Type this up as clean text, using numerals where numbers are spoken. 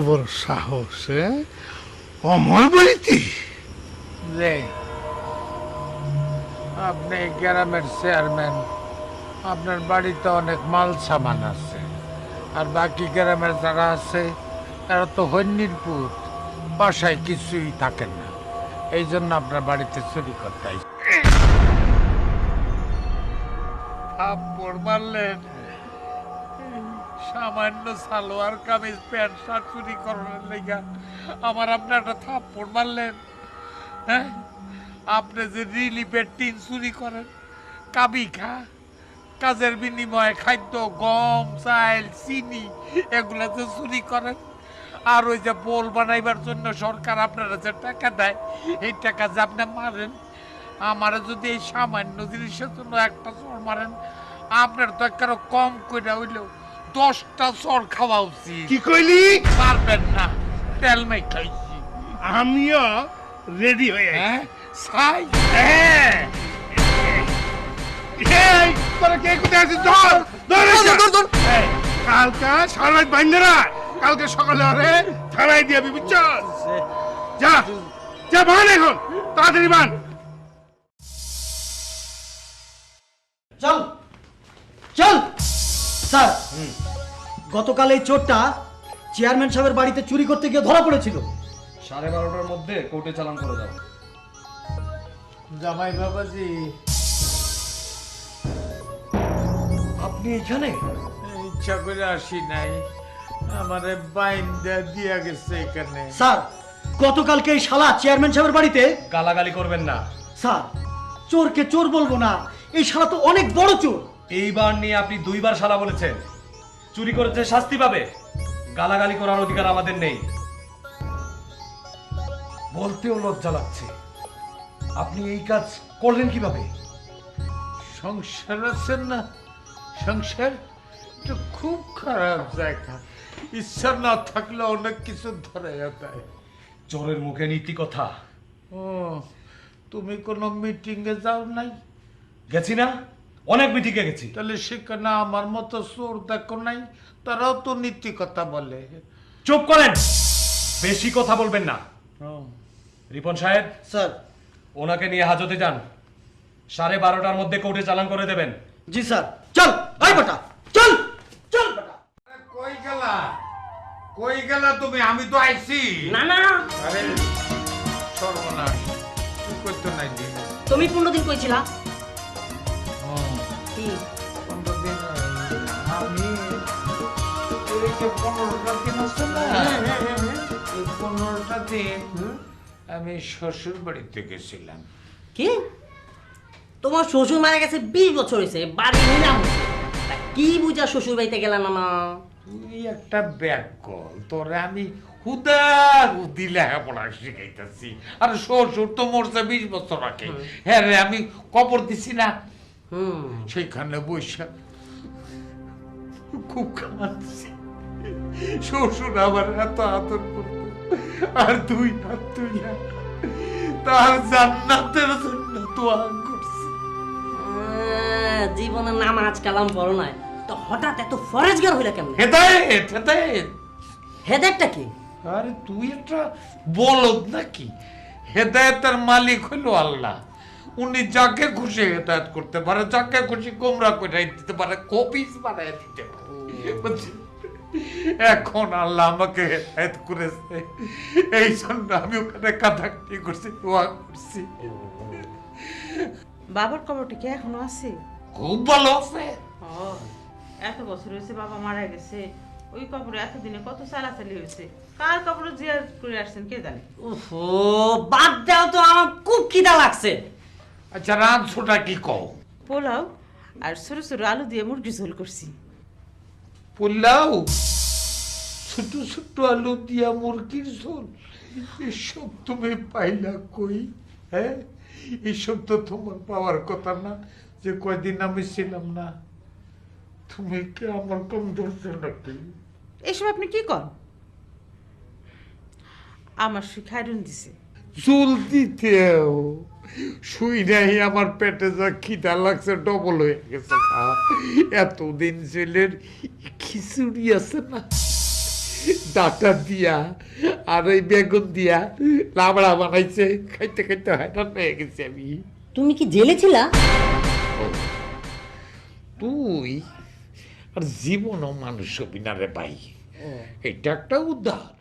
বড় সাহস, আমার বাড়িতে? যে আপনি গ্রামের চেয়ারম্যান, আপনার বাড়িতে অনেক মাল সামান আছে, আর বাকি গ্রামের যারা আছে তারা তো হন্যির পুত, বাসায় কিছুই থাকে না, এই জন্য আপনার বাড়িতে চুরি করতে আইছে। থাপ্পড় মারলেন, সামান্য সালোয়ার কামিজ প্যান্ট শার্ট চুরি করার লেগা আমার আপনি একটা থাপ্পড় মারলেন? হ্যাঁ, আপনি যে রিলিফের টিন চুরি করেন, কাবি খা কাজের বিনিময়ে খাদ্য, গম, চাল, চিনি এগুলা যে চুরি করেন, আর ওই যে বোল বানাইবার জন্য সরকার আপনারা যে টাকা দেয়, এই টাকা যে আপনি মারেন, আমারে যদি এই সামান্য জিনিসের জন্য একটা চোর মারেন, আপনার তো একটা কম করে হইলেও 10টা চোর খাওয়া উচিত। কি কইলি? পারবেন না, তেল মেয়ে খাইছি। আমিও রেডি হয়ে আছি। হ্যাঁ ছাই, এই, তোরা কে কোথায় আছিস? ধর, ধর, এই, কালকা সারা রাত বাইন্ধে রাখ। কালকে সকালে ওরে থানায় দিয়াবি, বুঝছস? যা, যা, বান এখন, তাড়াতাড়ি বান। চল চল। স্যার, গতকাল এই চোরটা চেয়ারম্যান সাহেবের বাড়িতে চুরি করতে গিয়ে ধরা পড়েছিল। 12:30টার মধ্যে কোর্টে চালান করে দাও। জামাই বাবাজি, আপনি এখানে? ইচ্ছা করে আসি নাই, আমারে বাইন্দা দিয়া গেছে এখানে। স্যার, গতকালকে এই শালা চেয়ারম্যান সাহেবের বাড়িতে। গালাগালি করবেন না স্যার, চোরকে চোর বলবো না, এই শালা তো অনেক বড় চোর। এইবার নিয়ে আপনি 2বার শালা বলেছেন। চুরি করেছে শাস্তি পাবে, গালাগালি করার অধিকার আমাদের নেই। বলতেও লজ্জা লাগছে, আপনি এই কাজ করলেন কিভাবে? সংসার আছেন না, সংসার তো খুব খারাপ জায়গা, ইচ্ছা না থাকলে অনেক কিছু ধরে যায়। চোরের মুখে নীতি কথা। ও, তুমি কোনো মিটিং এ যাও নাই? গেছি না, অনেক মিটিংয়ে গেছি। তাহলে সেখানে আমার মতো চোর দেখো নাই? তারাও তো নীতি কথা বলে। চুপ করেন, বেশি কথা বলবেন না। ও, রিপন সাহেব, স্যার। ওনাকে নিয়ে হাজতে যান। 12:30টার মধ্যে কোর্টে চালান করে দেবেন। জি স্যার। চল, আই বেটা, চল চল বেটা। কই গেলা, কই গেলা তুমি? আমি তো আইছি। না না, আরে সর্বনাশ, তুই করতে নাই দিন। তুমি 15 দিন কইছিলা। ও, কি 15 দিন আমি এই যে 15টা দিন আছে না, এই 15টা দিন আমি শ্বশুর বাড়িতে গেছিলাম। কি? তোমার শ্বশুর মারা গেছে 20 বছর হয়েছে, বাড়ি নিলাম। কি বুঝা শ্বশুর বাড়িতে গেলাম না? তুই একটা ব্যাগ কল, তোরে আমি হুদা হুদি লেখাপড়া শিখাইতেছি, আর শ্বশুর তো মরছে 20 বছর আগে। হ্যাঁ রে, আমি কবর দিছি না, সেইখানে বৈশা খুব কাঁদছি। শ্বশুর আবার এত আদর করতো, আর তুই হাত তুই তার জান্নাতের জন্য দোয়া করছি। জীবনে নামাজ কালাম পড়ো নাই, তো হঠাৎ এত ফরেজগার হইলা কেমন? হেদায়েত, হেদায়েত। হেদায়েতটা কি? আরে তুই একটা বলদ নাকি? হেদায়েতের মালিক হইল আল্লাহ। উনি যাকে খুশি হেদায়েত করতে পারে, যাকে খুশি গোমরা করে দিতে পারে, কবিজ বানায় দিতে পারে। বুঝছিস? এখন আল্লাহ আমাকে হেদায়েত করেছে, এই জন্য আমি ওখানে কাঁদাকাটি করছি, দোয়া করছি। বাবার কবরটা কি এখনো আছে? খুব ভালো আছে। ও, এত বছর হয়েছে বাবা মারা গেছে, ওই কবরে এতদিনে কত চালাচালি হয়েছে। কার কবরে জিয়ারত করে আসছেন কে জানে। ওহো, বাদ দাও তো, আমার খুব খিদা লাগছে। আচ্ছা, রাঁধছোটা কি কও? পোলাও আর ছোট ছোট আলু দিয়ে মুরগি ঝোল করছি। পোলাও, ছোট ছোট আলু দিয়া মুরগির ঝোল, এসব তুমি পাইলা কই? হ্যাঁ, এসব তো তোমার পাওয়ার কথা না, যে কয়দিন আমি ছিলাম না। তুমি কি আমার কম ধরছো নাকি? এসব আপনি কি করেন? আমার সুই খাইরুন দিছে। চুল দিতেও শুই নাই, আমার পেটে যা খিদা লাগছে ডবল হয়ে গেছে। এতদিন ছেলের খিচুড়ি আছে না, ডাটা দিয়া আর এই বেগুন দিয়া লাবড়া বানাইছে, খাইতে খাইতে হয়রান হয়ে গেছি আমি। তুমি কি জেলে ছিলা? তুই আর জীবনও মানুষ হবি না রে ভাই, এটা একটা উদাহরণ।